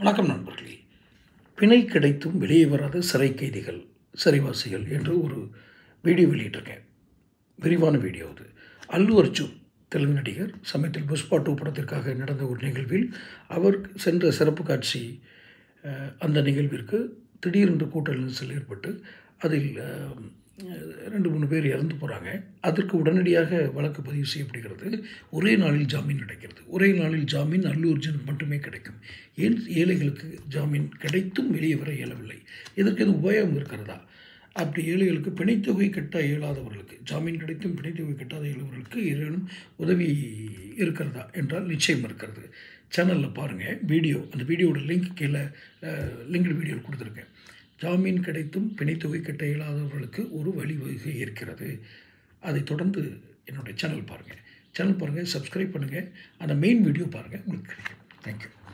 வணக்கம் நண்பர்களே. பிணை கிடைத்தும் வெளியே வராத சிறை கைதிகள், சிறைவாசிகள் என்று ஒரு வீடியோ வெளியிட்டிருக்கேன். விரிவான வீடியோ அது. அல்லு அர்ஜுன் தெலுங்கு நடிகர் சமயத்தில் புஷ்பா 2 படத்திற்காக நடந்த ஒரு நிகழ்வில் அவர் சென்ற சிறப்பு காட்சி அந்த நிகழ்விற்கு திடீரென்று கூட்ட நெரிசல் ஏற்பட்டு அதில் 2-3 பேர் இறந்து போகிறாங்க. அதற்கு உடனடியாக வழக்கு பதிவு செய்யப்படுகிறது. ஒரே நாளில் ஜாமீன் கிடைக்கிறது. ஒரே நாளில் ஜாமீன் அல்லு அர்ஜுனுக்கு மட்டுமே கிடைக்கும். ஏன் ஏழைகளுக்கு ஜாமீன் கிடைத்தும் வெளியே வர இயலவில்லை? இதற்கு எதுவும் உபாயம் இருக்கிறதா? அப்படி ஏழைகளுக்கு பிணைத்தொகை கட்ட இயலாதவர்களுக்கு, ஜாமீன் கிடைத்தும் பிணைத்தொகை கட்டாத இயலாதவர்களுக்கு ஏதேனும் உதவி இருக்கிறதா என்றால் நிச்சயம் இருக்கிறது. சேனலில் பாருங்கள் வீடியோ. அந்த வீடியோட லிங்க் கீழே லிங்க்டு வீடியோ கொடுத்துருக்கேன். ஜாமீன் கிடைத்தும் பிணைத்தொகை கட்ட இயலாதவர்களுக்கு ஒரு வழிவகை இருக்கிறது. அதை தொடர்ந்து என்னுடைய சேனல் பாருங்கள். சப்ஸ்கிரைப் பண்ணுங்கள். அந்த மெயின் வீடியோ பாருங்கள், உங்களுக்கு கிடைக்கும். தேங்க்யூ.